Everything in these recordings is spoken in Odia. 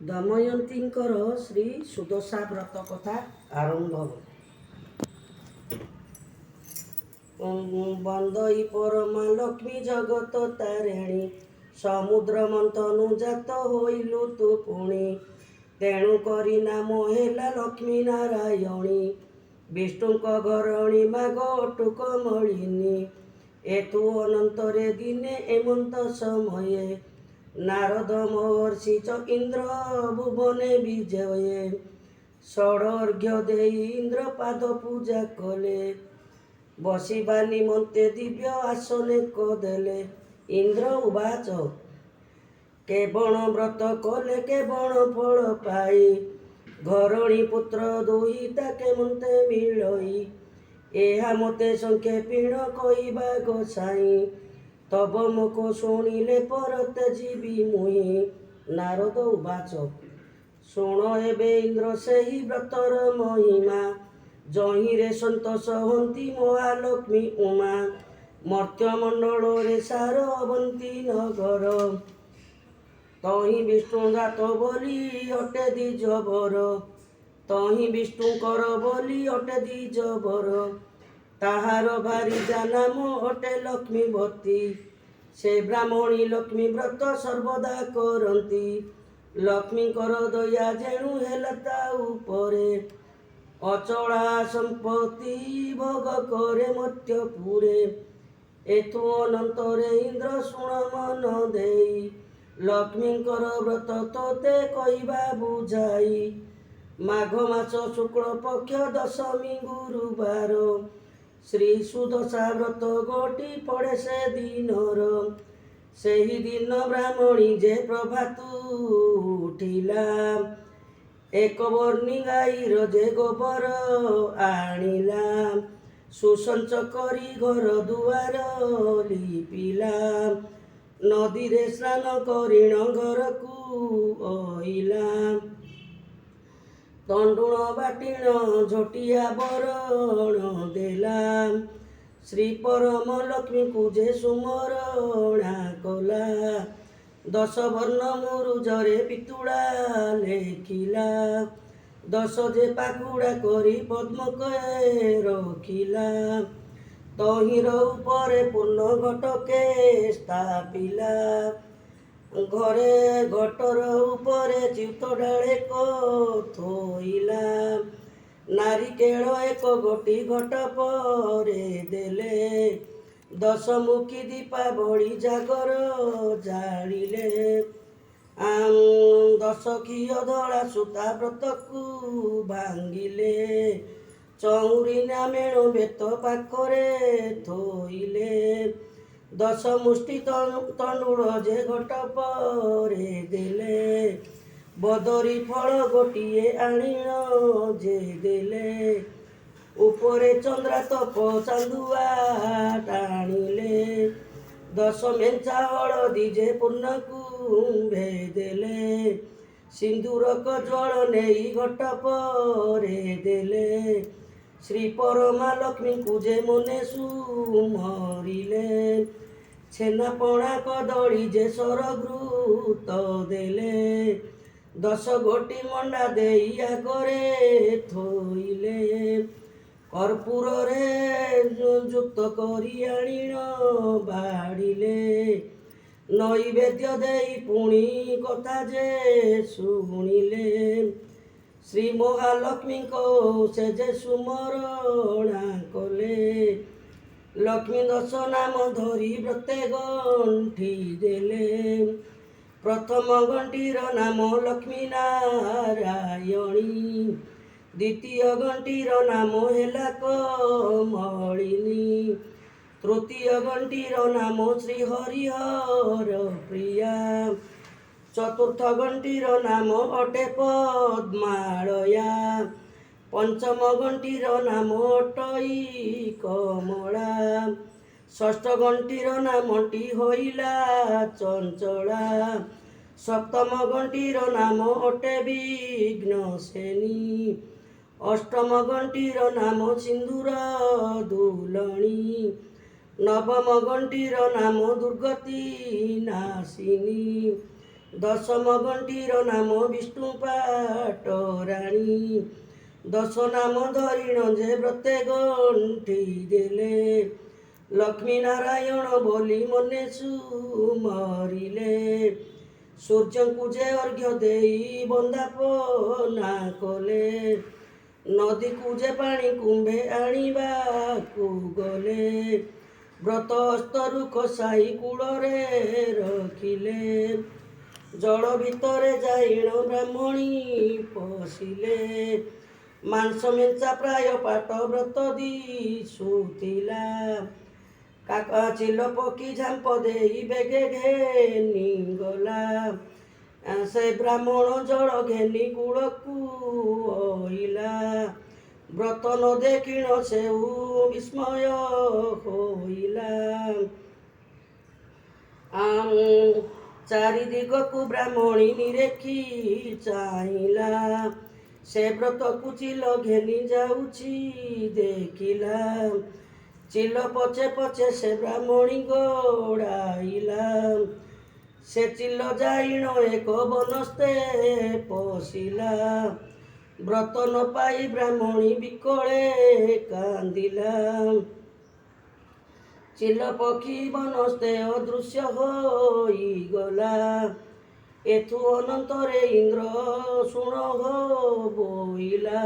ଦମୟନ୍ତୀଙ୍କର ଶ୍ରୀ ସୁଦଶା ବ୍ରତ କଥା ଆରମ୍ଭ। ବନ୍ଦଇ ପରମା ଲକ୍ଷ୍ମୀ ଜଗତ ତାରିଣୀ, ସମୁଦ୍ର ମନ୍ଥନୁ ଜାତ ହୋଇଲୁ ତୁ ପୁଣି। ତେଣୁ କରି ନାମ ହେଲା ଲକ୍ଷ୍ମୀ ନାରାୟଣୀ, ବିଷ୍ଣୁଙ୍କ ଘରଣୀ ମାଗ ଅଟୁକ ମଳିନୀ। ଏଥୁ ଅନନ୍ତରେ ଦିନେ ଏମନ୍ତ ସମୟେ, ନାରଦ ମହର୍ଷି ଚ ଇନ୍ଦ୍ର ଭୁବନେ ବିଜୟେ। ଷଡ଼ ଅର୍ଘ୍ୟ ଦେଇ ଇନ୍ଦ୍ର ପାଦ ପୂଜା କଲେ, ବସିବା ନିମନ୍ତେ ଦିବ୍ୟ ଆସନେକ ଦେଲେ। ଇନ୍ଦ୍ର ଉବାଚ, କେବଳ ବ୍ରତ କଲେ କେବଳ ଫଳ ପାଇ, ଘରଣୀ ପୁତ୍ର ଦୁହିତା କେମନ୍ତେ ମିଳଇ। ଏହା ମୋତେ ସଂକ୍ଷେପିଣ କହିବା ଗୋସାଇଁ, ତବ ମୁଖ ଶୁଣିଲେ ପରତେ ଯିବି ମୁହିଁ। ନାରଦ ଉବାଚ, ଶୁଣ ଏବେ ଇନ୍ଦ୍ର ସେହି ବ୍ରତର ମହିମା, ଯହିଁରେ ସନ୍ତୋଷ ହନ୍ତି ମହାଲକ୍ଷ୍ମୀ ଉମା। ମର୍ତ୍ତ୍ୟମଣ୍ଡଳରେ ସାର ଅବନ୍ତୀ ନଗର, ତହିଁ ବିଷ୍ଣୁ ଜାତ ବୋଲି ଅଟେ ଦ୍ୱିଜବର। ତହିଁ ବିଷ୍ଣୁଙ୍କର ବୋଲି ଅଟେ ଦ୍ୱିଜବର, ତାହାର ଭାରିଜା ନାମ ଅଟେ ଲକ୍ଷ୍ମୀବତୀ। ସେ ବ୍ରାହ୍ମଣୀ ଲକ୍ଷ୍ମୀ ବ୍ରତ ସର୍ବଦା କରନ୍ତି, ଲକ୍ଷ୍ମୀଙ୍କର ଦୟା ଯେଣୁ ହେଲା ତା ଉପରେ। ଅଚଳା ସମ୍ପତ୍ତି ଭୋଗ କରେ ମର୍ତ୍ତ୍ୟପୁରେ। ଏଥୁ ଅନନ୍ତରେ ଇନ୍ଦ୍ର ଶୁଣ ମନ ଦେଇ, ଲକ୍ଷ୍ମୀଙ୍କର ବ୍ରତ ତୋତେ କହିବା ବୁଝାଇ। ମାଘ ମାସ ଶୁକ୍ଳ ପକ୍ଷ ଦଶମୀ ଗୁରୁବାର, ଶ୍ରୀ ସୁଦଶା ବ୍ରତ ଗୋଟି ପଡ଼େ ସେ ଦିନର। ସେହି ଦିନ ବ୍ରାହ୍ମଣୀ ଯେ ପ୍ରଭାତୁ ଉଠିଲା, ଏକ ବର୍ଣ୍ଣି ଗାଈର ଯେ ଗୋବର ଆଣିଲା। ସୁସଞ୍ଚ କରି ଘର ଦୁଆର ଲିପିଲା, ନଦୀରେ ସ୍ନାନ କରିଣ ଘରକୁ ଅଇଲା। ତଣ୍ଡୁଳ ବାଟିଣ ଝୋଟିଆ ବରଣ ଦେଲା, ଶ୍ରୀ ପରମ ଲକ୍ଷ୍ମୀଙ୍କୁ ଯେ ସୁମରଣା କଲା। ଦଶ ବର୍ଣ୍ଣ ମୁରୁଜରେ ପିତୁଳା ଲେଖିଲା, ଦଶ ଯେ ପାଖୁଡ଼ା କରି ପଦ୍ମକେ ରଖିଲା। ତହିଁର ଉପରେ ପୂର୍ଣ୍ଣ ଘଟକେ ସ୍ଥାପିଲା, ଘରେ ଘଟର ଉପରେ ଚିଉତ ଡାଳେକ ଥୋଇଲା। ନାରିକେଳ ଏକ ଗୋଟି ଘଟ ପରେ ଦେଲେ, ଦଶମୁଖୀ ଦୀପାବଳି ଜାଗର ଜାଳିଲେ। ଦଶ ଘିଅ ଧଳା ସୂତା ବ୍ରତକୁ ଭାଙ୍ଗିଲେ, ଚଉଁରୀ ନାମେଣ ବେତ ପାଖରେ ଥୋଇଲେ। ଦଶ ମୁଷ୍ଟି ତଣ୍ଡୁଳ ଯେ ଘଟ ପରେ ଦେଲେ, ବଦରୀ ଫଳ ଗୋଟିଏ ଆଣିଣ ଯେ ଦେଲେ। ଉପରେ ଚନ୍ଦ୍ରାତପ ଚାନ୍ଦୁଆ ଟାଣିଲେ, ଦଶ ମେଞ୍ଚା ହଳଦୀ ଯେ ପୂର୍ଣ୍ଣକୁମ୍ଭେ ଦେଲେ। ସିନ୍ଦୂରକ ଜ୍ୱଳ ନେଇ ଘଟ ପରେ ଦେଲେ, ଶ୍ରୀ ପରମା ଲକ୍ଷ୍ମୀଙ୍କୁ ଯେ ମନେ ସୁମରିଲେ। ଛେନାପଣା କଦଳୀ ଯେ ସରଘୃତ ଦେଲେ, ଦଶ ଗୋଟି ମଣ୍ଡା ଦେଇ ଆଗରେ ଥୋଇଲେ। କର୍ପୂରରେ ଯୁକ୍ତ କରି ଆଣିଣ ବାଢ଼ିଲେ, ନୈବେଦ୍ୟ ଦେଇ ପୁଣି କଥା ଯେ ଶୁଣିଲେ। ଶ୍ରୀ ମହାଲକ୍ଷ୍ମୀଙ୍କ ସେ ଯେ ସୁମରଣା କଲେ, ଲକ୍ଷ୍ମୀ ଦଶ ନାମ ଧରି ବ୍ରତେ ଗଣ୍ଠି ଦେଲେ। ପ୍ରଥମ ଗଣ୍ଠିର ନାମ ଲକ୍ଷ୍ମୀ ନାରାୟଣୀ, ଦ୍ୱିତୀୟ ଗଣ୍ଠିର ନାମ ହେଲା କମଳିନୀ, ତୃତୀୟ ଗଣ୍ଠିର ନାମ ଶ୍ରୀ ହରିହର ପ୍ରିୟା, ଚତୁର୍ଥ ଗଣ୍ଠିର ନାମ ଅଟେ ପଦ୍ମାଳୟା, ପଞ୍ଚମ ଗଣ୍ଠିର ନାମ ଅଟଇ କମଳା, ଷଷ୍ଠ ଗଣ୍ଠିର ନାମଟି ହୋଇଲା ଚଞ୍ଚଳା, ସପ୍ତମ ଗଣ୍ଠିର ନାମ ଅଟେ ବିଘ୍ନସେନୀ, ଅଷ୍ଟମ ଗଣ୍ଠିର ନାମ ସିନ୍ଦୂର ଦୁଲଣୀ, ନବମ ଗଣ୍ଠିର ନାମ ଦୁର୍ଗତି ନାଶିନୀ, ଦଶମ ଗଣ୍ଠିର ନାମ ବିଷ୍ଣୁ ପାଟରାଣୀ। ଦଶ ନାମ ଧରିଣ ଯେ ବ୍ରତେ ଗଣ୍ଠି ଦେଲେ। ଲକ୍ଷ୍ମୀ ନାରାୟଣ ବୋଲି ମନେ ସୁମରିଲେ। ସୂର୍ଯ୍ୟଙ୍କୁ ଯେ ଅର୍ଘ୍ୟ ଦେଇ ବନ୍ଦାପନା କଲେ। ନଦୀକୁ ଯେ ପାଣି କୁମ୍ଭେ ଆଣିବାକୁ ଗଲେ। ବ୍ରତ ହସ୍ତରୁ ଖସାଇ କୂଳରେ ରଖିଲେ। ଜଳ ଭିତରେ ଯାଇଣ ବ୍ରାହ୍ମଣୀ ପଶିଲେ। ମାଂସ ମେଞ୍ଚା ପ୍ରାୟ ପାଟ ବ୍ରତ ଦିଶୁଥିଲା। କାକା ଚିଲ ପକ୍ଷୀ ଝାମ୍ପ ଦେଇ ବେଗେ ଘେନି ଗଲା। ସେ ବ୍ରାହ୍ମଣ ଜଳ ଘେନି କୂଳକୁ ଅଇଲା। ବ୍ରତ ନ ଦେଖିଣ ସେଉ ବିସ୍ମୟ ହୋଇଲା। ଚାରି ଦିଗକୁ ବ୍ରାହ୍ମଣୀ ନିରେଖି ଚାହିଁଲା। ସେ ବ୍ରତକୁ ଚିଲ ଘେନି ଯାଉଛି ଦେଖିଲା। ଚିଲ ପଛେ ପଛେ ସେ ବ୍ରାହ୍ମଣୀ ଗୋଡ଼ାଇଲା। ସେ ଚିଲ ଯାଇଣ ଏକ ବନସ୍ତେ ପଶିଲା। ବ୍ରତ ନ ପାଇ ବ୍ରାହ୍ମଣୀ ବିକଳେ କାନ୍ଦିଲା। ଚିଲ ପକ୍ଷୀ ବନସ୍ତେ ଅଦୃଶ୍ୟ ହୋଇଗଲା। ଏଥୁ ଅନନ୍ତରେ ଇନ୍ଦ୍ର ଶୁଣ ବୋଇଲା।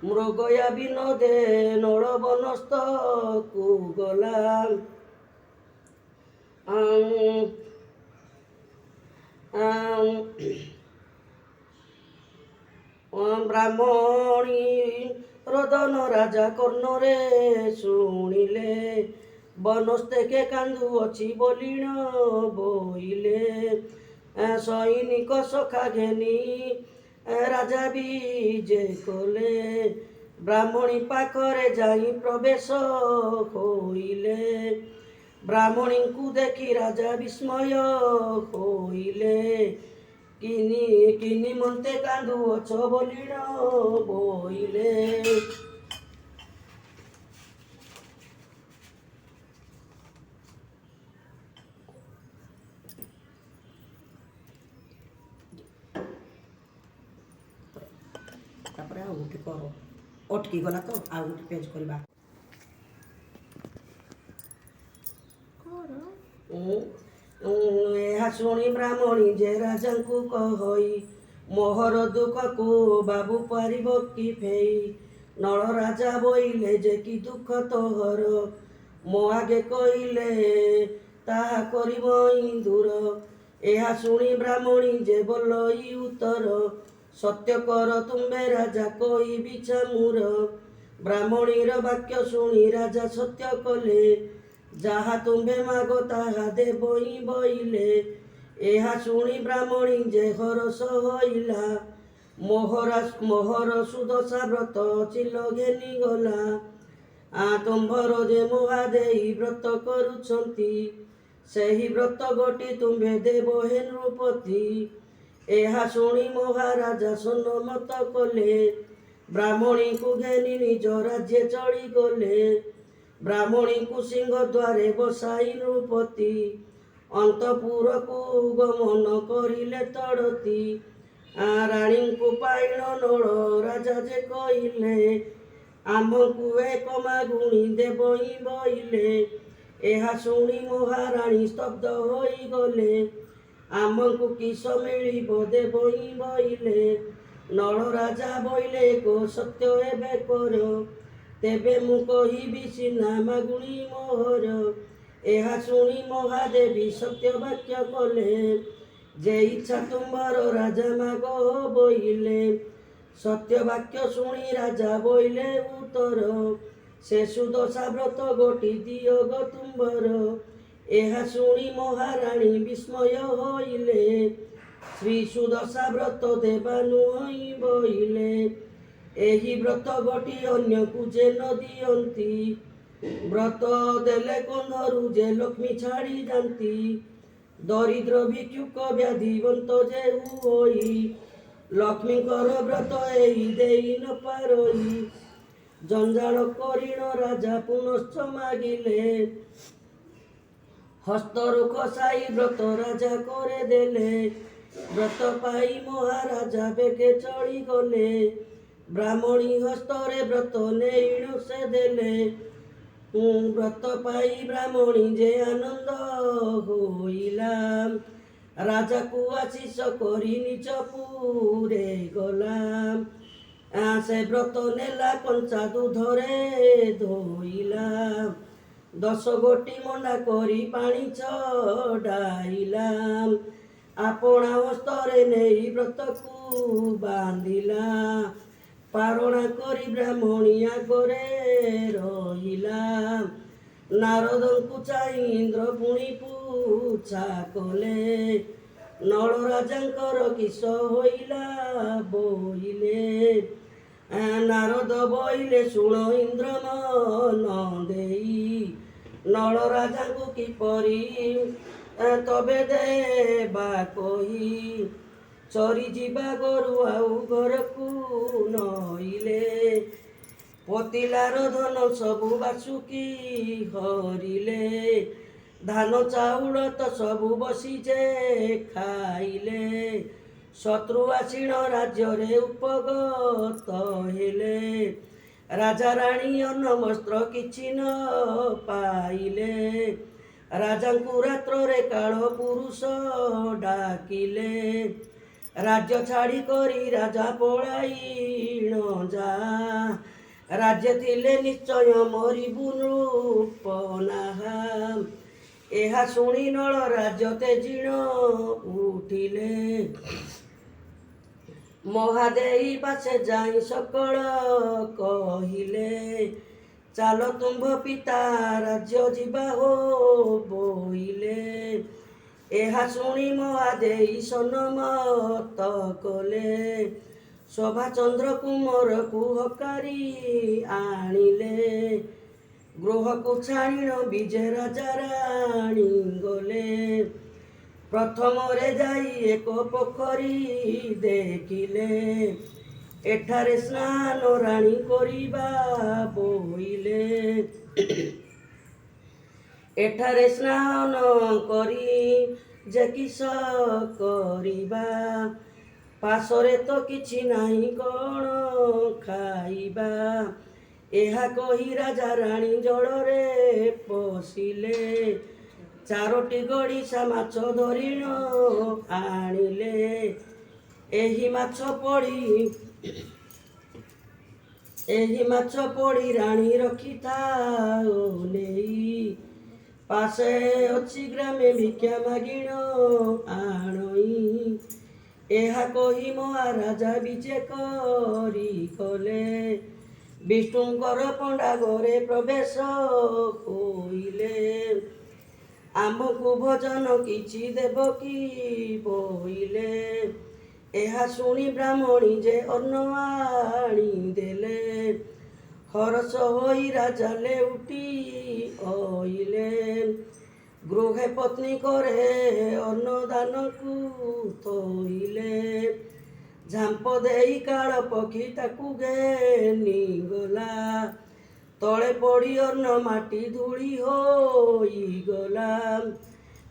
ମୃଗୟା ବିନୋଦେ ନଳ ବନସ୍ତକୁ ଗଲା। ବ୍ରାହ୍ମଣୀ ରୋଦନ ରାଜା କର୍ଣ୍ଣରେ ଶୁଣିଲେ। ବନସ୍ତେ କେ କାନ୍ଦୁଅଛି ବୋଲିଣ ବୋଇଲେ। ସୈନିକ ସଖା ଘେନି ରାଜା ବିଜେ କଲେ। ବ୍ରାହ୍ମଣୀ ପାଖରେ ଯାଇ ପ୍ରବେଶ ହୋଇଲେ। ବ୍ରାହ୍ମଣୀଙ୍କୁ ଦେଖି ରାଜା ବିସ୍ମୟ ହୋଇଲେ। କିନି ମନ୍ତେ କାନ୍ଦୁଅଛ ବୋଲିଣ ବୋଇଲେ। ତାପରେ ଆଉ ଗୋଟେ କର, ଅଟକି ଗଲା ତ ଆଉ ଗୋଟେ ପେଜ କରିବା। ଏହା ଶୁଣି ବ୍ରାହ୍ମଣୀ ଯେ ରାଜାଙ୍କୁ କହଇ, ମୋହର ଦୁଃଖକୁ ବାବୁ ପାରିବ କି ଫେଇ। ନଳ ରାଜା ବୋଇଲେ ଯେ କି ଦୁଃଖ ତୋହର, ମୋ ଆଗେ କହିଲେ ତାହା କରିବଇ ଦୂର। ଏହା ଶୁଣି ବ୍ରାହ୍ମଣୀ ଯେ ବୋଲଇ ଉତ୍ତର, ସତ୍ୟ କର ତୁମ୍ଭେ ରାଜା କହିବି ଚାମୁର। ବ୍ରାହ୍ମଣୀର ବାକ୍ୟ ଶୁଣି ରାଜା ସତ୍ୟ କଲେ। ଯାହା ତୁମ୍ଭେ ମାଗ ତାହା ଦେବଇ ବୋଇଲେ। ଏହା ଶୁଣି ବ୍ରାହ୍ମଣୀ ଯେ ହରଷ ହୋଇଲା। ମୋହର ସୁଦଶା ବ୍ରତ ଚିଲ ଘେନି ଗଲା। ତୁମ୍ଭର ଯେ ମହାଦେଇ ବ୍ରତ କରୁଛନ୍ତି, ସେହି ବ୍ରତ ଗୋଟି ତୁମ୍ଭେ ଦେବ ହେ ନୃପତି। ଏହା ଶୁଣି ମହାରାଜା ସମ୍ମତ କଲେ। ବ୍ରାହ୍ମଣୀଙ୍କୁ ଘେନି ନିଜ ରାଜ୍ୟ ଚଳିଗଲେ। ବ୍ରାହ୍ମଣୀଙ୍କୁ ସିଂହ ଦ୍ୱାରେ ବସାଇ ନୃପତି, ଅନ୍ତପୁରକୁ ଗମନ କରିଲେ ତଡ଼ତି। ରାଣୀଙ୍କୁ ପାଇଣ ନଳ ରାଜା ଯେ କହିଲେ, ଆମ୍ଭଙ୍କୁ ଏକ ମାଗୁଣି ଦେବଇ ବୋଇଲେ। ଏହା ଶୁଣି ମହାରାଣୀ ସ୍ତବ୍ଧ ହୋଇଗଲେ। ଆମ୍ଭଙ୍କୁ କିସ ମିଳିବ ଦେବଇ ବୋଇଲେ। ନଳ ରାଜା ବୋଇଲେ ଏକ ସତ୍ୟ ଏବେ କର, ତେବେ ମୁଁ କହିବି ସିନା ମାଗୁଣି ମୋହର। ଏହା ଶୁଣି ମହାଦେବୀ ସତ୍ୟ ବାକ୍ୟ କଲେ, ଯେ ଇଚ୍ଛା ତୁମ୍ଭର ରାଜା ମାଗ ବୋଇଲେ। ସତ୍ୟ ବାକ୍ୟ ଶୁଣି ରାଜା ବୋଇଲେ ଉତ୍ତର, ସେ ସୁଦଶା ବ୍ରତ ଗୋଟି ଦିଅ ଗୋ ତୁମ୍ଭର। ଏହା ଶୁଣି ମହାରାଣୀ ବିସ୍ମୟ ହୋଇଲେ। ଶ୍ରୀ ସୁଦଶା ବ୍ରତ ଦେବା ନୁହଁ ବୋଇଲେ। ଏହି ବ୍ରତ ଗୋଟି ଅନ୍ୟକୁ ଯେ ନ ଦିଅନ୍ତି, ବ୍ରତ ଦେଲେ କନ୍ଧରୁ ଯେ ଲକ୍ଷ୍ମୀ ଛାଡ଼ି ଯାନ୍ତି। ଦରିଦ୍ର ଭିକ୍ଷୁକ ବ୍ୟାଧିବନ୍ତ ଯେ ହୋଇ, ଲକ୍ଷ୍ମୀଙ୍କର ବ୍ରତ ଏହି ଦେଇ ନ ପାରଇ। ଜଞ୍ଜାଳ କରିଣ ରାଜା ପୁନଶ୍ଚ ମାଗିଲେ। ହସ୍ତରୁ ଖସାଇ ବ୍ରତ ରାଜା করে ଦେଲେ। ବ୍ରତ ପାଇ ମହାରାଜା ବେଗେ ଚଳିଗଲେ। ବ୍ରାହ୍ମଣୀ ହସ୍ତରେ ବ୍ରତ ନେଇଣୁ ସେ ଦେଲେ। ବ୍ରତ ପାଇ ବ୍ରାହ୍ମଣୀ ଯେ ଆନନ୍ଦ ହୋଇଲା। ରାଜାକୁ ଆଶିଷ କରି ନିଜ ପୁରେ ଗଲା। ସେ ବ୍ରତ ନେଲା କଞ୍ଚା ଦୁଧରେ ଧୋଇଲା। 10 ଗୋଟି ମଣ୍ଡା କରି ପାଣି ଚଢାଇଲା। ଆପଣା ହସ୍ତରେ ନେଇ ବ୍ରତକୁ ବାନ୍ଧିଲା। ପାରଣା କରି ବ୍ରାହ୍ମଣୀ ଆଗରେ ରହିଲା। ନାରଦଙ୍କୁ ଚାହିଁ ଇନ୍ଦ୍ର ପୁଣି ପୁଚ୍ଛା କଲେ। ନଳ ରାଜାଙ୍କର କିସ ହୋଇଲା ବୋଇଲେ। ନାରଦ ବୋଇଲେ ଶୁଣ ଇନ୍ଦ୍ର ମନ ଦେଇ। ନଳ ରାଜାଙ୍କୁ କିପରି ତବେ ଦେବା କହି। ଚରିଯିବା ଗୋରୁ ଆଉ ଘରକୁ ନଇଲେ। ପତିଲାର ଧନ ସବୁ ବାସୁକି ହରିଲେ। ଧାନ ଚାଉଳ ତ ସବୁ ବସି ଯେ ଖାଇଲେ। ଶତ୍ରୁ ଆସିଣ ରାଜ୍ୟରେ ଉପଗତ ହେଲେ। ରାଜା ରାଣୀ ଅନ୍ନ ବସ୍ତ୍ର କିଛି ନ ପାଇଲେ। ରାଜାଙ୍କୁ ରାତ୍ରରେ କାଳ ପୁରୁଷ ଡାକିଲେ। ରାଜ୍ୟ ଛାଡ଼ି କରି ରାଜା ପଳାଇଣ ଯା। ରାଜ୍ୟ ଥିଲେ ନିଶ୍ଚୟ ମରିବୁ ନୃପନାହା। ଏହା ଶୁଣି ନଳ ରାଜ୍ୟ ତେଜିଣ ଉଠିଲେ। ମହାଦେଇ ପାଶେ ଯାଇ ସକଳ କହିଲେ। ଚାଲ ତୁମ୍ଭ ପିତା ରାଜ୍ୟ ଯିବା ହୋ ବୋଇଲେ। ଏହା ଶୁଣି ମହାଦେଇ ସନମତ କଲେ। ଶୋଭାଚନ୍ଦ୍ର କୁମରକୁ ହକାରି ଆଣିଲେ। ଗୃହକୁ ଛାଣିଣ ବିଜେ ରାଜା ରାଣୀ ଗଲେ। ପ୍ରଥମରେ ଯାଇ ଏକ ପୋଖରୀ ଦେଖିଲେ। ଏଠାରେ ସ୍ନାନ ରାଣୀ କରିବା ବୋଇଲେ। ଏଠାରେ ସ୍ନାନ କରି ଯେ କିସ କରିବା। ପାଶରେ ତ କିଛି ନାହିଁ କଣ ଖାଇବା। ଏହା କହି ରାଜା ରାଣୀ ଜଳରେ ପଶିଲେ। 4ଟି ଗଡ଼ିଶା ମାଛ ଧରିଣ ଆଣିଲେ। ଏହି ମାଛ ପୋଡ଼ି ରାଣୀ ରଖିଥାଅ ନେଇ। ପାଶେ ଅଛି ଗ୍ରାମେ ଭିକ୍ଷା ମାଗିଣ ଆଣଇ। ଏହା କହି ମହାରାଜା ବିଜେ କରି କଲେ। ବିଷ୍ଣୁଙ୍କର ପଣ୍ଡା ଘରେ ପ୍ରବେଶ ହୋଇଲେ। ଆମକୁ ଭୋଜନ କିଛି ଦେବ କି ବୋଇଲେ। ଏହା ଶୁଣି ବ୍ରାହ୍ମଣୀ ଯେ ଅନ୍ନ ଆଣି ଦେଲେ। ହରଷ ହୋଇ ରାଜା ଲେଉଟି ଅଇଲେ। ଗୃହେ ପତ୍ନୀ କରେ ଅନ୍ନଦାନକୁ ଥୋଇଲେ। ଝାମ୍ପ ଦେଇ କାଳ ପକ୍ଷୀ ତାକୁ ଘେନି ଗଲା। ତଳେ ପଡ଼ି ଅନ୍ନ ମାଟି ଧୂଳି ହୋଇଗଲା।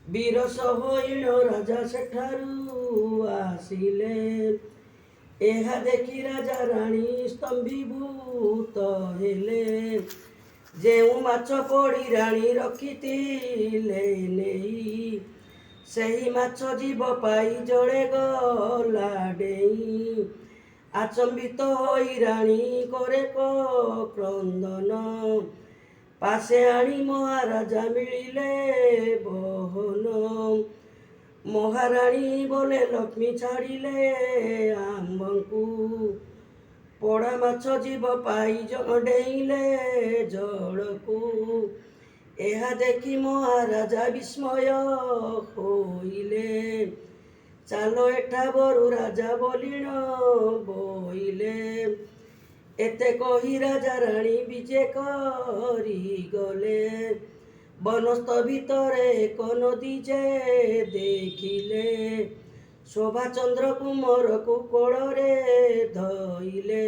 ବିରସ ହୋଇଣ ରାଜା ସେଠାରୁ ଆସିଲେ। ଏହା ଦେଖି ରାଜା ରାଣୀ ସ୍ତମ୍ଭୀଭୂତ ହେଲେ। ଯେଉଁ ମାଛ ପୋଡ଼ି ରାଣୀ ରଖିଥିଲେ ନେଇ। ସେହି ମାଛ ଜୀବ ପାଇ ଜଳେ ଗଲା ଡେଇଁ। ଆଚମ୍ବିତ ହୋଇ ରାଣୀ କରେ କ୍ରନ୍ଦନ। ପାଶେ ଆଣି ମହାରାଜା ମିଳିଲେ ବହନ। ମହାରାଣୀ ବୋଲେ ଲକ୍ଷ୍ମୀ ଛାଡ଼ିଲେ ଆମ୍ଭଙ୍କୁ। ପୋଡ଼ା ମାଛ ଜୀବ ପାଇ ଡେଇଁଲେ ଜଳକୁ। ଏହା ଦେଖି ମହାରାଜା ବିସ୍ମୟ ହୋଇଲେ। ଚାଲ ଏଠା ବରୁ ରାଜା ବୋଲିଣ ବୋଇଲେ। ଏତେ କହି ରାଜା ରାଣୀ ବିଜେ କରି ଗଲେ। ବନସ୍ତ ଭିତରେ ଏକ ନଦୀ ଯେ ଦେଖିଲେ। ଶୋଭାଚନ୍ଦ୍ର କୁମରକୁ କୋଳରେ ଧଇଲେ।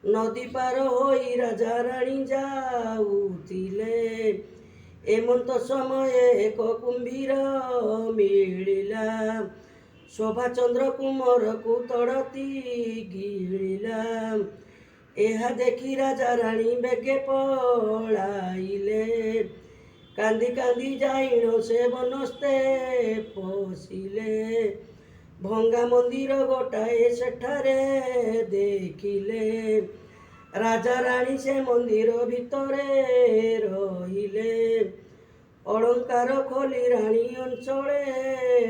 ନଦୀ ପାର ହୋଇ ରାଜା ରାଣୀ ଯାଉଥିଲେ। ଏମନ୍ତ ସମୟେ ଏକ କୁମ୍ଭୀର ମିଳିଲା, ଶୋଭାଚନ୍ଦ୍ର କୁମରକୁ ତଡ଼ତି ଗିଳିଲା। ଏହା ଦେଖି ରାଜା ରାଣୀ ବେଗେ ପଳାଇଲେ, କାନ୍ଦି କାନ୍ଦି ଯାଇଣ ସେ ବନସ୍ତେ ପଶିଲେ। ଭଙ୍ଗା ମନ୍ଦିର ଗୋଟାଏ ସେଠାରେ ଦେଖିଲେ, ରାଜା ରାଣୀ ସେ ମନ୍ଦିର ଭିତରେ ରହିଲେ। ଅଳଙ୍କାର ଖୋଲି ରାଣୀ ଅଞ୍ଚଳେ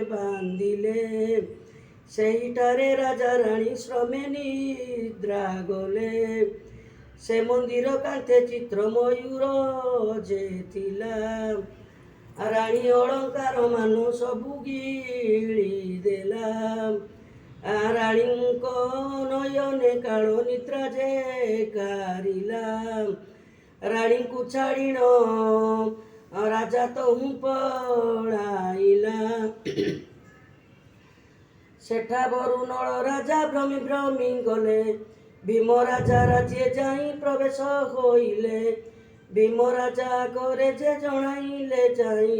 ବାନ୍ଧିଲେ, ସେହିଠାରେ ରାଜା ରାଣୀ ଶ୍ରମେ ନିଦ୍ରା ଗଲେ। ସେ ମନ୍ଦିର କାନ୍ଥେ ଚିତ୍ର ମୟୂର ଯେ ଥିଲା, ରାଣୀ ଅଳଙ୍କାର ମାନ ସବୁ ଗିଳି ଦେଲା। ରାଣୀଙ୍କ ନୟନେ କାଳ ନିଦ୍ରା ଯେ ଗାରିଲା, ରାଣୀଙ୍କୁ ଛାଡ଼ିଣ ରାଜା ତହୁଁ ପଳାଇଲା। ସେଠା ବରୁଣଳ ରାଜା ଭ୍ରମି ଭ୍ରମି ଗଲେ, ଭୀମ ରାଜା ରାଜ୍ୟେ ଯାଇ ପ୍ରବେଶ ହୋଇଲେ। ଭୀମ ରାଜା ଆଗରେ ଯେ ଜଣାଇଲେ ଯାଇ,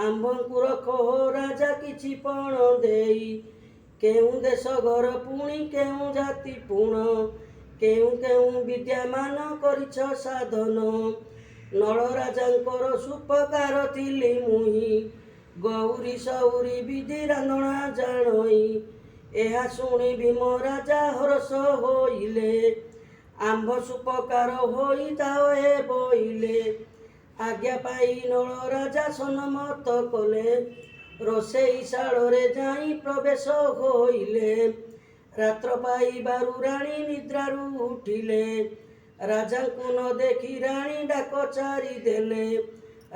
ଆମ୍ଭଙ୍କୁ ରଖ ହୋ ରାଜା କିଛି ପଣ ଦେଇ। କେଉଁ ଦେଶ ଘର ପୁଣି କେଉଁ ଜାତି ପୁଣ, କେଉଁ କେଉଁ ବିଦ୍ୟାମାନ କରିଛ ସାଧନ। ନଳ ରାଜାଙ୍କର ସୁପକାର ଥିଲି ମୁହିଁ, ଗୌରୀ ସଉରୀ ବିଧି ରାନ୍ଧଣା ଜାଣଇ। ଏହା ଶୁଣି ଭୀମ ରାଜା ହରଷ ହୋଇଲେ, ଆମ୍ଭ ସୁପକାର ହୋଇଥାଅ ଏ ବୋଇଲେ। ଆଜ୍ଞା ପାଇ ନଳ ରାଜା ସନମତ କଲେ, ରୋଷେଇ ଶାଳରେ ଯାଇ ପ୍ରବେଶ ହୋଇଲେ। ରାତ୍ର ପାଇବାରୁ ରାଣୀ ନିଦ୍ରାରୁ ଉଠିଲେ, ରାଜାଙ୍କୁ ନ ଦେଖି ରାଣୀ ଡାକ ଚାରି ଦେଲେ।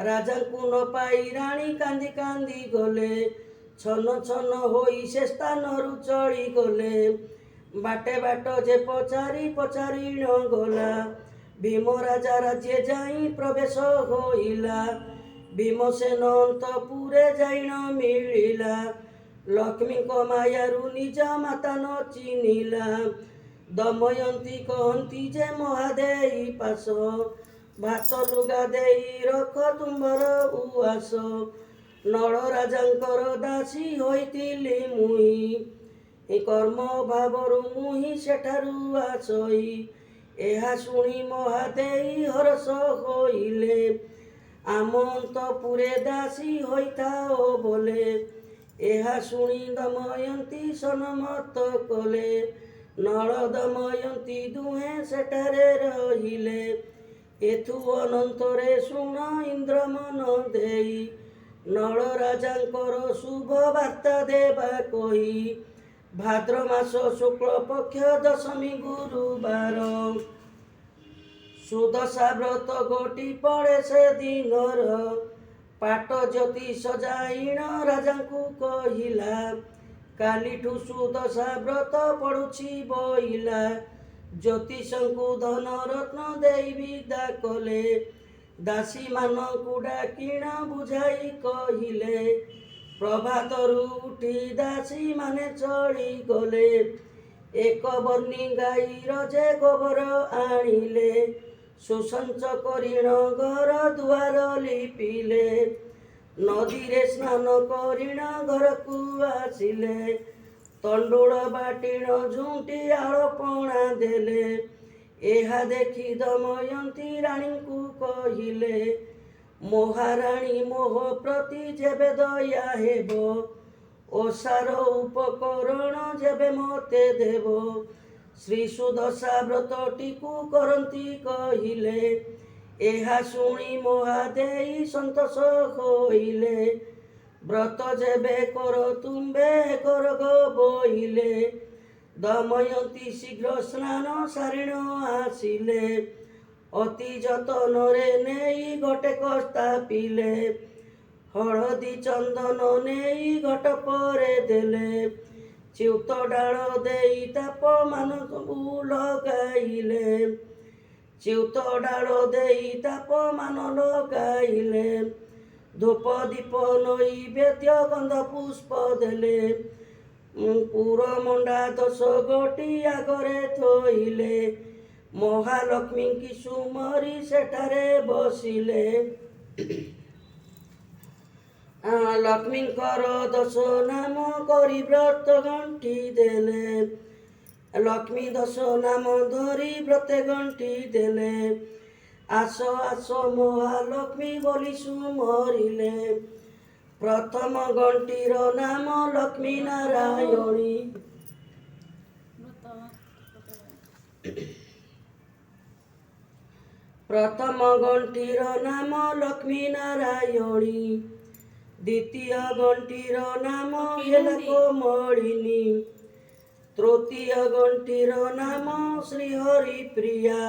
ରାଜାଙ୍କୁ ନ ପାଇ ରାଣୀ କାନ୍ଦି କାନ୍ଦି ଗଲେ, ଛନ ଛନ ହୋଇ ସେ ସ୍ଥାନରୁ ଚଳିଗଲେ। ବାଟେ ବାଟ ଯେ ପଚାରି ପଚାରିଣ ଗଲା, ଭୀମ ରାଜା ରାଜ୍ୟେ ଯାଇ ପ୍ରବେଶ ହୋଇଲା। ଭୀମସେନ ଅନ୍ତପୁରେ ଯାଇଣ ମିଳିଲା, ଲକ୍ଷ୍ମୀଙ୍କ ମାୟାରୁ ନିଜ ମାତା ନ ଚିହ୍ନିଲା। ଦମୟନ୍ତୀ କହନ୍ତି ଯେ ମହାଦେଇ ପାଶ, ଭାତ ଲୁଗା ଦେଇ ରଖ ତୁମ୍ଭର ଉଆସ। ନଳ ରାଜାଙ୍କର ଦାସୀ ହୋଇଥିଲି ମୁହିଁ, କର୍ମ ଅଭାବରୁ ମୁହିଁ ସେଠାରୁ ଆସଇ। ଏହା ଶୁଣି ମହାଦେଇ ହରଷ ହୋଇଲେ, ଆମ ଅନ୍ତପୁରେ ଦାସୀ ହୋଇଥାଅ ବୋଲେ। ଏହା ଶୁଣି ଦମୟନ୍ତୀ ସନମତ କଲେ, ନଳ ଦମୟନ୍ତୀ ଦୁହେଁ ସେଠାରେ ରହିଲେ। ଏଥୁ ଅନନ୍ତରେ ଶୁଣ ଇନ୍ଦ୍ର ମନ ଦେଇ, ନଳ ରାଜାଙ୍କର ଶୁଭ ବାର୍ତ୍ତା ଦେବା କହି। ଭାଦ୍ର ମାସ ଶୁକ୍ଳ ପକ୍ଷ ଦଶମୀ ଗୁରୁବାର, ସୁଦଶା ବ୍ରତ ଗୋଟି ପଡ଼େ ସେ ଦିନର। ପାଟ ଜ୍ୟୋତିଷ ଯାଇଣ ରାଜାଙ୍କୁ କହିଲା, କାଲିଠୁ ସୁଦଶା ବ୍ରତ ପଡ଼ୁଛି ବୋଇଲା। ଜ୍ୟୋତିଷଙ୍କୁ ଧନ ରତ୍ନ ଦେଇ ବିଦା କଲେ, ଦାସୀମାନଙ୍କୁ ଡାକିଣ ବୁଝାଇ କହିଲେ। ପ୍ରଭାତରୁ ଉଠି ଦାସୀମାନେ ଚଳିଗଲେ, ଏକ ବର୍ଣ୍ଣି ଗାଈର ଯେ ଗୋବର ଆଣିଲେ। ସୁସଞ୍ଚ କରିଣ ଘର ଦୁଆର ଲିପିଲେ, ନଦୀରେ ସ୍ନାନ କରିଣ ଘରକୁ ଆସିଲେ। ତଣ୍ଡୁଳ ବାଟିଣ ଝୁଣ୍ଟି ଆଳପଣା ଦେଲେ, ଏହା ଦେଖି ଦମୟନ୍ତୀ ରାଣୀଙ୍କୁ କହିଲେ, ମହାରାଣୀ ମୋହ ପ୍ରତି ଯେବେ ଦୟା ହେବ, ଓଷାର ଉପକରଣ ଯେବେ ମତେ ଦେବ। ଶ୍ରୀ ସୁଦଶା ବ୍ରତଟିକୁ କରନ୍ତି କହିଲେ, ଏହା ଶୁଣି ମହାଦେଇ ସନ୍ତୋଷ ହୋଇଲେ। ବ୍ରତ ଯେବେ କର ତୁମ୍ଭେ କର ଗୋ ବୋଇଲେ। ଦମୟନ୍ତୀ ଶୀଘ୍ର ସ୍ନାନ ସାରିଣ ଆସିଲେ, ଅତି ଯତନରେ ନେଇ ଘଟେ ସ୍ଥାପିଲେ। ହଳଦୀ ଚନ୍ଦନ ନେଇ ଘଟ ପରେ ଦେଲେ, ଚ୍ୟୁତ ଡାଳ ଦେଇ ତାପମାନଙ୍କୁ ଲଗାଇଲେ। ଚ୍ୟୁତ ଡାଳ ଦେଇ ତାପମାନ ଲଗାଇଲେ, ଧୂପ ଦୀପ ନୈବେଦ୍ୟ ଗନ୍ଧ ପୁଷ୍ପ ଦେଲେ। ପୁରମଣ୍ଡା 10 ଗୋଟି ଆଗରେ ଥୋଇଲେ, ମହାଲକ୍ଷ୍ମୀଙ୍କି ସୁମରି ସେଠାରେ ବସିଲେ। ଲକ୍ଷ୍ମୀଙ୍କର 10 ନାମ କରି ବ୍ରତ ଗଣ୍ଠି ଦେଲେ। ଲକ୍ଷ୍ମୀ 10 ନାମ ଧରି ବ୍ରତେ ଗଣ୍ଠି ଦେଲେ। ଆସ ଆସ ମହାଲକ୍ଷ୍ମୀ ବୋଲି ସୁମରିଲେ। ପ୍ରଥମ ଗଣ୍ଠିର ନାମ ଲକ୍ଷ୍ମୀ ନାରାୟଣୀ। ପ୍ରଥମ ଗଣ୍ଠିର ନାମ ଲକ୍ଷ୍ମୀ ନାରାୟଣୀ। ଦ୍ୱିତୀୟ ଗଣ୍ଠିର ନାମ ହେଲା କୋମଳିନୀ। ତୃତୀୟ ଗଣ୍ଠିର ନାମ ଶ୍ରୀହରିପ୍ରିୟା।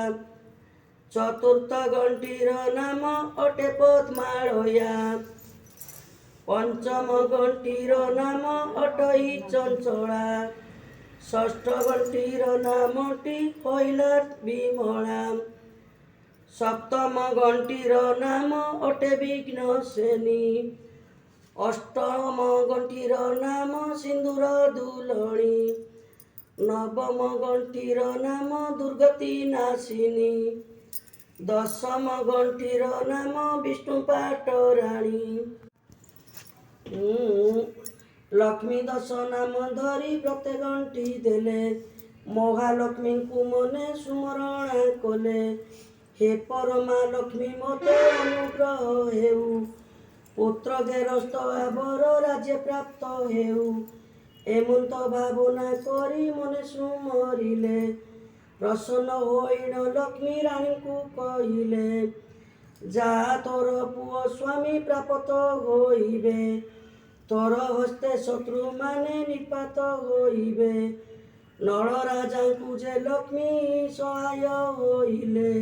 ଚତୁର୍ଥ ଗଣ୍ଠିର ନାମ ଅଟେ ପଦ୍ମାଳୟା। ପଞ୍ଚମ ଗଣ୍ଠିର ନାମ ଅଟଇ ଚଞ୍ଚଳା। ଷଷ୍ଠ ଗଣ୍ଠିର ନାମଟି ହଇଲା ବିମଳା। ସପ୍ତମ ଗଣ୍ଠିର ନାମ ଅଟେ ବିଘ୍ନସେନୀ। ଅଷ୍ଟମ ଗଣ୍ଠିର ନାମ ସିନ୍ଦୁର ଦୁଲଣୀ। ନବମ ଗଣ୍ଠିର ନାମ ଦୁର୍ଗତି ନାଶିନୀ। ଦଶମ ଗଣ୍ଠିର ନାମ ବିଷ୍ଣୁ ପାଟରାଣୀ। ଲକ୍ଷ୍ମୀ 10 ନାମ ଧରି ବ୍ରତେ ଗଣ୍ଠି ଦେଲେ। ମହାଲକ୍ଷ୍ମୀଙ୍କୁ ମନେ ସୁମରଣା କଲେ। ହେ ପରମା ଲକ୍ଷ୍ମୀ ମୋତେ ଅନୁଗ୍ରହ ହେଉ। ପୁତ୍ର ଗେରସ୍ତ ଆବର ରାଜ୍ୟ ପ୍ରାପ୍ତ ହେଉ। ଏମନ୍ତ ଭାବନା କରି ମନେ ସୁମରିଲେ। ପ୍ରସନ୍ନ ହୋଇଣ ଲକ୍ଷ୍ମୀ ରାଣୀଙ୍କୁ କହିଲେ, ଯାହା ତୋର ପୁଅ ସ୍ୱାମୀ ପ୍ରାପ୍ତ ହୋଇବେ। ତୋର ହସ୍ତେ ଶତ୍ରୁମାନେ ନିପାତ ହୋଇବେ। ନଳ ରାଜାଙ୍କୁ ଯେ ଲକ୍ଷ୍ମୀ ସହାୟ ହୋଇଲେ।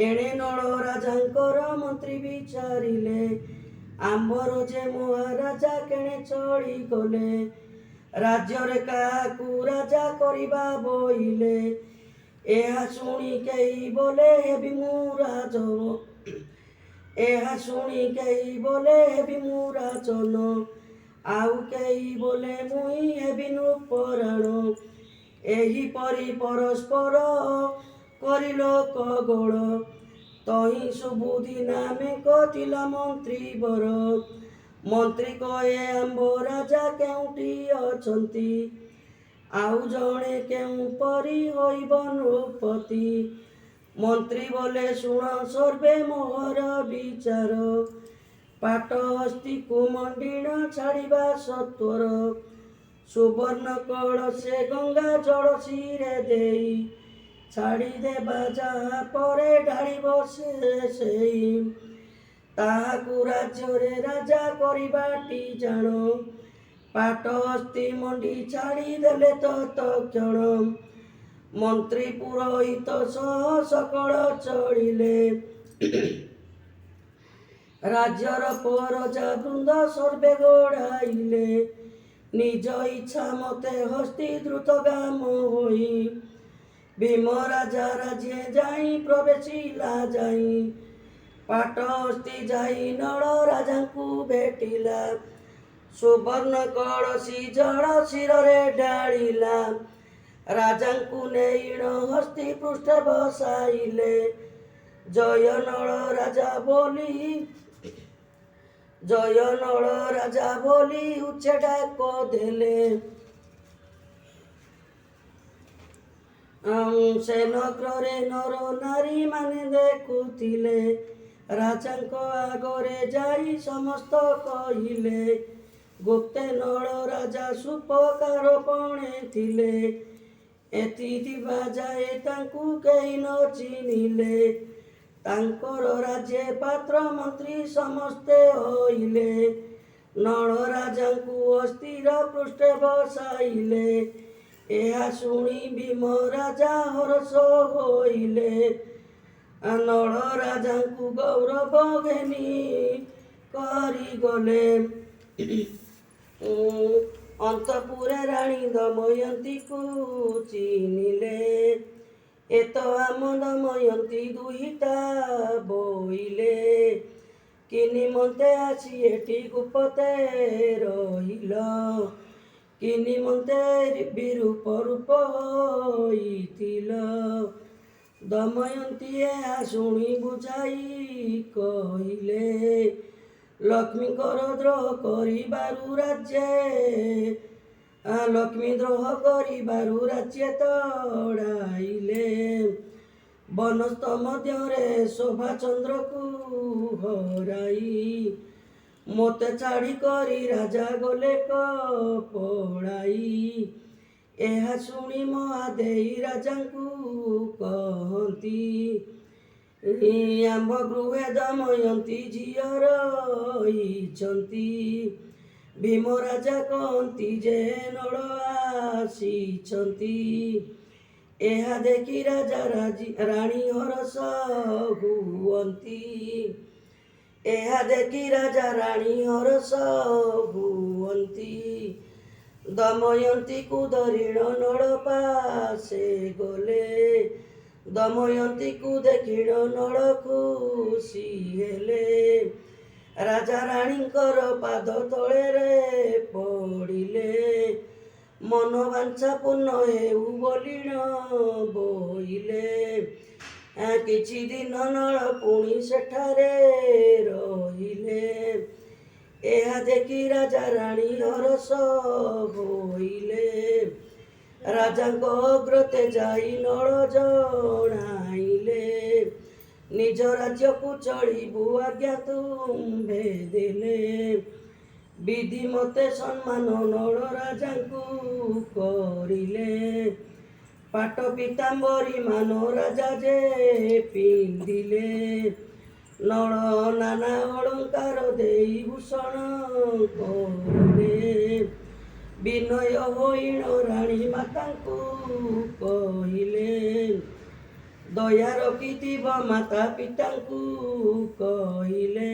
ଏଣେ ନଳ ରାଜାଙ୍କର ମନ୍ତ୍ରୀ ବିଚାରିଲେ, ଆମ୍ଭର ଯେ ମହାରାଜା କେଣେ ଚଳିଗଲେ। ରାଜ୍ୟରେ କାହାକୁ ରାଜା କରିବା ବୋଇଲେ। ଏହା ଶୁଣି କେହି ବୋଲେ ହେବି ମୁଁ ରାଜନ। ଏହା ଶୁଣି କେହି ବୋଲେ ହେବି ମୁଁ ରାଜନ। ଆଉ କେହି ବୋଲେ ମୁଇଁ ହେବି ନୃପରାଣ। ଏହିପରି ପରସ୍ପର କରି ଲୋକ ଗୋଳ। ତହିଁ ସୁବୁଦ୍ଧି ନାମେକ ଥିଲା ମନ୍ତ୍ରୀ ବର। ମନ୍ତ୍ରୀ କହେ ଆମ୍ଭ ରାଜା କେଉଁଠି ଅଛନ୍ତି। ଆଉ ଜଣେ କେଉଁ ପରି ହୋଇବ ନୃପତି। ମନ୍ତ୍ରୀ ବୋଲେ ଶୁଣ ସର୍ବେ ମୋହର ବିଚାର। ପାଟ ହସ୍ତିକୁ ମଣ୍ଡିଣ ଛାଡ଼ିବା ସତ୍ୱର। ସୁବର୍ଣ୍ଣ କଳସେ ଗଙ୍ଗା ଜଳ ଶିରେ ଦେଇ। ଛାଡ଼ିଦେବା ଯାହା ପରେ ଢାଳିବ ସେ ସେଇ। ତାହାକୁ ରାଜ୍ୟରେ ରାଜା କରିବାଟି ଜାଣ। ପାଟ ହସ୍ତି ମଣ୍ଡି ଛାଡ଼ିଦେଲେ ତତ୍କ୍ଷଣ। ମନ୍ତ୍ରୀ ପୁରୋହିତ ସହ ସକଳ ଚଳିଲେ। ରାଜ୍ୟର ପରଜା ବୃନ୍ଦ ସର୍ବେ ଗୋଡ଼ାଇଲେ। ନିଜ ଇଚ୍ଛା ମତେ ହସ୍ତି ଦ୍ରୁତଗାମ ହୋଇ। ଭୀମ ରାଜା ରାଜ୍ୟେ ଯାଇ ପ୍ରବେଶିଲା ଯାଇ। ପାଟ ହସ୍ତି ଯାଇ ନଳ ରାଜାଙ୍କୁ ଭେଟିଲା। ସୁବର୍ଣ୍ଣ କଳସୀ ଜଳ ଶିରରେ ଢାଳିଲା। ରାଜାଙ୍କୁ ନେଇଣ ହସ୍ତି ପୃଷ୍ଠେ ବସାଇଲେ। ଜୟ ନଳ ରାଜା ବୋଲି ଜୟ ନଳ ରାଜା ବୋଲି ଉଚ୍ଚ ଡାକ ଦେଲେ। ସେ ନଗରରେ ନର ନାରୀ ମାନେ ଦେଖୁଥିଲେ। ରାଜାଙ୍କ ଆଗରେ ଯାଇ ସମସ୍ତ କହିଲେ, ଗୁପ୍ତେ ନଳ ରାଜା ସୁପକାର ପଣେ ଥିଲେ। ଏତିଥିବା ଯାଏ ତାଙ୍କୁ କେହି ନ ଚିହ୍ନିଲେ। ତାଙ୍କର ରାଜ୍ୟ ପାତ୍ର ମନ୍ତ୍ରୀ ସମସ୍ତେ ହୋଇଲେ। ନଳ ରାଜାଙ୍କୁ ଅସ୍ଥିର ପୃଷ୍ଠେ ବସାଇଲେ। ଏହା ଶୁଣି ଭୀମ ରାଜା ହରଷ ହୋଇଲେ। ନଳ ରାଜାଙ୍କୁ ଗୌରବ ଘେନି କରିଗଲେ। ଅନ୍ତପୁରେ ରାଣୀ ଦମୟନ୍ତୀକୁ ଚିହ୍ନିଲେ। ଏତ ଆମ ଦମୟନ୍ତୀ ଦୁହିତା ବୋଇଲେ। କି ନିମନ୍ତେ ଆସି ଏଠି ଗୁପତେ ରହିଲ। କି ନିମନ୍ତେ ବିରୂପ ରୂପ ହୋଇଥିଲ। ଦମୟନ୍ତୀ ଏହା ଶୁଣି ବୁଝାଇ କହିଲେ, ଲକ୍ଷ୍ମୀଙ୍କର ଦ୍ରୋହ କରିବାରୁ ରାଜ୍ୟେ ଲକ୍ଷ୍ମୀ ଦ୍ରୋହ କରିବାରୁ ରାଜ୍ୟ ତଡ଼ାଇଲେ। ବନସ୍ତ ମଧ୍ୟରେ ଶୋଭାଚନ୍ଦ୍ରକୁ ହରାଇ ମୋତେ ଛାଡ଼ି କରି ରାଜା ଗଲେ ପଳାଇ। ଏହା ଶୁଣି ମହାଦେଇ ରାଜାଙ୍କୁ କହନ୍ତି, ଆମ୍ଭ ଗୃହେ ଦମୟନ୍ତୀ ଝିଅ ରହିଛନ୍ତି। ଭୀମ ରାଜା କହନ୍ତି ଯେ ନଳ ଆସିଛନ୍ତି। ଏହା ଦେଖି ରାଜା ରାଣୀ ହରଷ ହୁଅନ୍ତି। ଏହା ଦେଖି ରାଜା ରାଣୀ ହରଷ ହୁଅନ୍ତି। ଦମୟନ୍ତୀକୁ ଧରିଣ ନଳ ପାଶେ ଗଲେ। ଦମୟନ୍ତୀକୁ ଦେଖିଣ ନଳ ଖୁସି ହେଲେ। ରାଜା ରାଣୀଙ୍କର ପାଦ ତଳେ ପଡ଼ିଲେ। ମନବାଞ୍ଛା ପୂର୍ଣ୍ଣ ହେଉ ବୋଲିଣ ବୋଇଲେ। କିଛି ଦିନ ନଳ ପୁଣି ସେଠାରେ ରହିଲେ। ଏହା ଦେଖି ରାଜା ରାଣୀ ହରଷ ହୋଇଲେ। ରାଜାଙ୍କ ଅଗ୍ରତେ ଯାଇ ନଳ ଜଣାଇଲେ, ନିଜ ରାଜ୍ୟକୁ ଚଳିବୁ ଆଜ୍ଞା ତୁମ୍ଭେ ଦେଲେ। ବିଧି ମତେ ସମ୍ମାନ ନଳ ରାଜାଙ୍କୁ କରିଲେ। ପାଟ ପୀତାମ୍ବରୀ ମାନ ରାଜା ଯେ ପିନ୍ଧିଲେ। ନଳ ନାନା ଅଳଙ୍କାର ଦେଇ ଭୂଷଣ କରିଲେ। ବିନୟ ହୋଇଣ ରାଣୀ ମାତାଙ୍କୁ କହିଲେ, ଦୟା ରଖିଥିବ ମାତା ପିତାଙ୍କୁ କହିଲେ।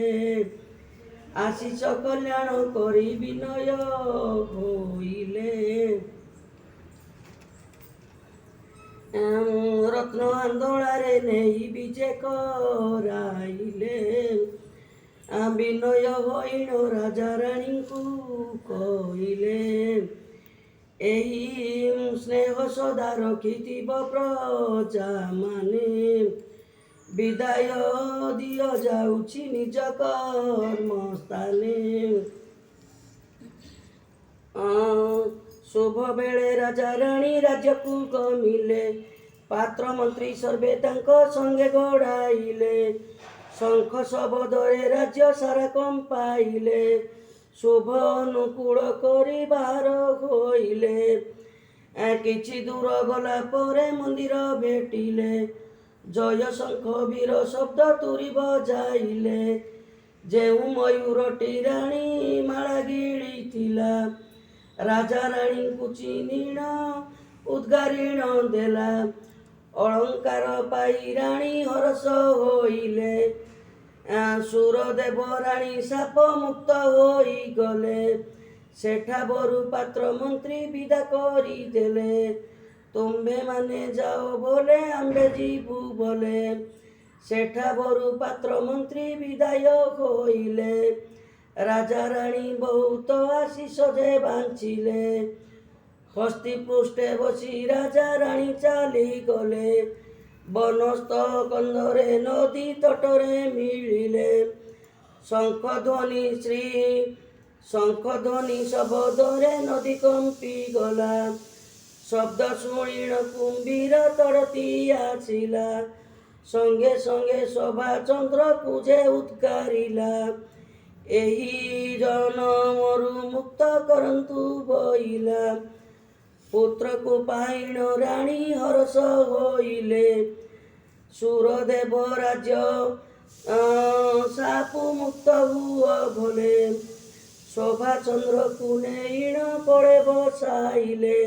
ଆଶିଷ କଲ୍ୟାଣ କରି ବିନୟ ହୋଇଲେ। ରତ୍ନ ଆନ୍ଦୋଳାରେ ନେଇ ବିଜେ କରାଇଲେ। ବିନୟ ହୋଇଣ ରାଜା ରାଣୀଙ୍କୁ କହିଲେ, ଏହି ସ୍ନେହ ସଦା ରଖିଥିବ ପ୍ରଜାମାନେ। ବିଦାୟ ଦିଅ ଯାଉଛି ନିଜ କର୍ମସ୍ଥାନେ। ଶୁଭ ବେଳେ ରାଜା ରାଣୀ ରାଜ୍ୟକୁ ଗମିଲେ। ପାତ୍ର ମନ୍ତ୍ରୀ ସର୍ବେ ତାଙ୍କ ସଙ୍ଗେ ଗୋଡ଼ାଇଲେ। ଶଙ୍ଖ ଶବଦରେ ରାଜ୍ୟ ସାରା କମ୍ପାଇଲେ। ଶୁଭ ଅନୁକୂଳ କରି ବାହାର ହୋଇଲେ। କିଛି ଦୂର ଗଲା ପରେ ମନ୍ଦିର ଭେଟିଲେ। ଜୟ ଶଙ୍ଖ ବୀର ଶବ୍ଦ ତୁରୀ ବଜାଇଲେ। ଯେଉଁ ମୟୂରଟି ରାଣୀ ମାଳା ଗିଳିଥିଲା, ରାଜା ରାଣୀଙ୍କୁ ଚିହ୍ନିଣ ଉଦ୍ଗାରିଣ ଦେଲା। ଅଳଙ୍କାର ପାଇ ରାଣୀ ହରଷ ହୋଇଲେ। ସୁରଦେବ ରାଣୀ ସାପ ମୁକ୍ତ ହୋଇଗଲେ। ସେଠା ବରୁ ପାତ୍ର ମନ୍ତ୍ରୀ ବିଦା କରିଦେଲେ। ତୁମ୍ଭେମାନେ ଯାଅ ବୋଲେ ଆମ୍ଭେ ଯିବୁ ବୋଲେ। ସେଠା ବରୁ ପାତ୍ର ମନ୍ତ୍ରୀ ବିଦାୟ ହୋଇଲେ। ରାଜା ରାଣୀ ବହୁତ ଆଶିଷ ଯେ ବାଞ୍ଚିଲେ। ହସ୍ତୀ ପୃଷ୍ଠେ ବସି ରାଜା ରାଣୀ ଚାଲିଗଲେ। ବନସ୍ତ କନ୍ଧରେ ନଦୀ ତଟରେ ମିଳିଲେ। ଶଙ୍ଖ ଧ୍ୱନି ଶବଦରେ ନଦୀ କମ୍ପିଗଲା। ଶବ୍ଦ ଶୁଣିଣ କୁମ୍ଭୀର ତଡ଼ପି ଆସିଲା। ସଙ୍ଗେ ସଙ୍ଗେ ଶୋଭାଚନ୍ଦ୍ରକୁ ଯେ ଉଦ୍ଗାରିଲା। ଏହି ଜନମରୁ ମୁକ୍ତ କରନ୍ତୁ ବୋଇଲା। ପୁତ୍ରକୁ ପାଇଣ ରାଣୀ ହରଷ ହୋଇଲେ। ସୁରଦେବ ରାଜ୍ୟ ସାପୁ ମୁକ୍ତ ହୁଅ ଭଲେ। ଶୋଭାଚନ୍ଦ୍ରକୁ ନେଇଣ ପଡ଼େ ବସାଇଲେ।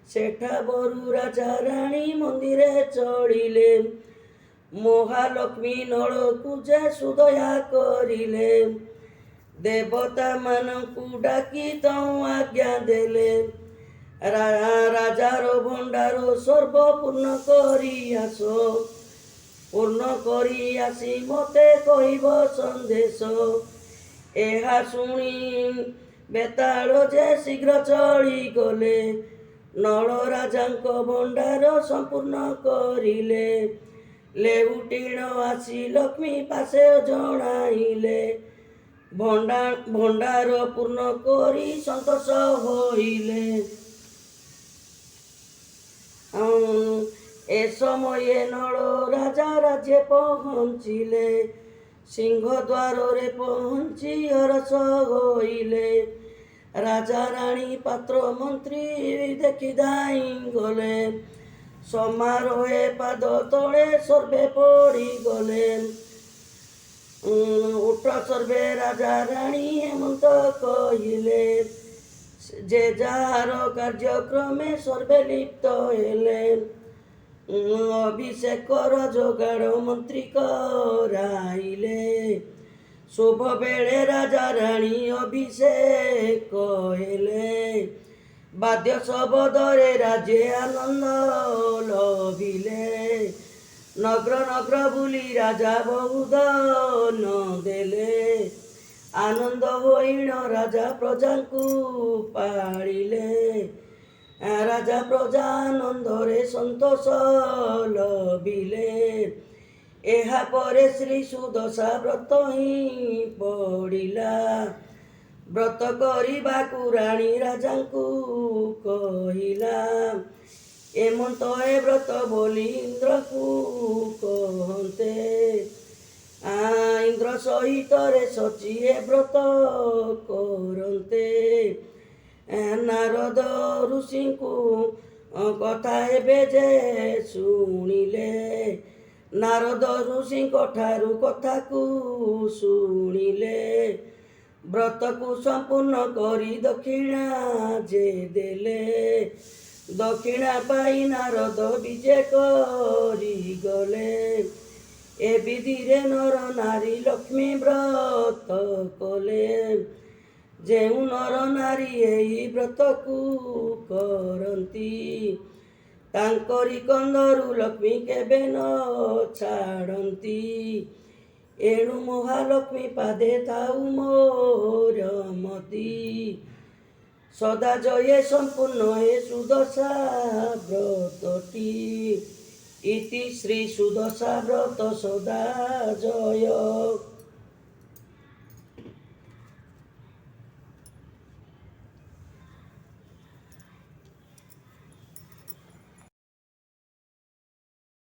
ସେଠା ବରୁ ରାଜା ରାଣୀ ମନ୍ଦିରେ ଚଳିଲେ। ମହାଲକ୍ଷ୍ମୀ ନଳକୁ ଯେ ସୁଦୟା କରିଲେ। ଦେବତା ମାନଙ୍କୁ ଡାକି ତଉଁ ଆଜ୍ଞା ଦେଲେ। ରାଜାର ଭଣ୍ଡାର ସର୍ବ ପୂର୍ଣ୍ଣ କରି ଆସ। ପୂର୍ଣ୍ଣ କରି ଆସି ମୋତେ କହିବ ସନ୍ଦେଶ। ଏହା ଶୁଣି ବେତାଳ ଯେ ଶୀଘ୍ର ଚଳିଗଲେ। ନଳ ରାଜାଙ୍କ ଭଣ୍ଡାର ସମ୍ପୂର୍ଣ୍ଣ କରିଲେ। ଲେଉଟିଣ ଆସି ଲକ୍ଷ୍ମୀ ପାଶେ ଜଣାଇଲେ। ଭଣ୍ଡାର ପୂର୍ଣ୍ଣ କରି ସନ୍ତୋଷ ହୋଇଲେ। ଏ ସମୟରେ ନଳ ରାଜା ରାଜ୍ୟ ପହଞ୍ଚିଲେ। ସିଂହଦ୍ୱାରରେ ପହଞ୍ଚି ହରଷ ହୋଇଲେ। ରାଜା ରାଣୀ ପାତ୍ର ମନ୍ତ୍ରୀ ଦେଖି ଧାଇଁ ଗଲେ। ସମାରୋହେ ପାଦ ତଳେ ସର୍ବେ ପଡ଼ିଗଲେ। ଉଠ ସର୍ବେ ରାଜା ରାଣୀ ହେମନ୍ତ କହିଲେ। ଯେ ଯାହାର କାର୍ଯ୍ୟକ୍ରମେ ସର୍ବେ ଲିପ୍ତ ହେଲେ। ଅଭିଷେକର ଯୋଗାଡ଼ ମନ୍ତ୍ରୀ କରାଇଲେ। ଶୁଭ ବେଳେ ରାଜା ରାଣୀ ଅଭିଷେକ ହେଲେ। ବାଦ୍ୟ ଶବଦରେ ରାଜେ ଆନନ୍ଦ ଲଭିଲେ। ନଗ୍ର ନଗ୍ର ବୁଲି ରାଜା ବହୁ ଦାନ ଦେଲେ। ଆନନ୍ଦ ହୋଇଣ ରାଜା ପ୍ରଜାଙ୍କୁ ପାଳିଲେ। ରାଜା ପ୍ରଜା ଆନନ୍ଦରେ ସନ୍ତୋଷ ଲଭିଲେ। ଏହା ପରେ ଶ୍ରୀ ସୁଦଶା ବ୍ରତ ହିଁ ପଡ଼ିଲା। ବ୍ରତ କରିବାକୁ ରାଣୀ ରାଜାଙ୍କୁ କହିଲା। ଏମନ୍ତ ଏ ବ୍ରତ ବୋଲି ଇନ୍ଦ୍ରକୁ କହନ୍ତେ। ଇନ୍ଦ୍ର ସହିତରେ ଶଚୀ ଏ ବ୍ରତ କରନ୍ତେ। ନାରଦ ଋଷିଙ୍କୁ କଥା ଏବେ ଯେ ଶୁଣିଲେ। ନାରଦ ଋଷିଙ୍କ ଠାରୁ କଥାକୁ ଶୁଣିଲେ। ବ୍ରତକୁ ସମ୍ପୂର୍ଣ୍ଣ କରି ଦକ୍ଷିଣା ଯେ ଦେଲେ। ଦକ୍ଷିଣା ପାଇ ନାରଦ ବିଜେ କରିଗଲେ। ଏ ବିଧିରେ ନର ନାରୀ ଲକ୍ଷ୍ମୀ ବ୍ରତ କଲେ। ଯେଉଁ ନର ନାରୀ ଏହି ବ୍ରତକୁ କରନ୍ତି ତାଙ୍କରି କନ୍ଧରୁ ଲକ୍ଷ୍ମୀ କେବେ ନ ଛାଡ଼ନ୍ତି। ଏଣୁ ମହାଲକ୍ଷ୍ମୀ ପାଦେ ଥାଉ ମୋର ମତି। ସଦା ଜୟେ ସମ୍ପୂର୍ଣ୍ଣ ଏ ସୁଦଶା ବ୍ରତଟି। ଇତି ଶ୍ରୀ ସୁଦଶା ବ୍ରତ ସଦା ଜୟ।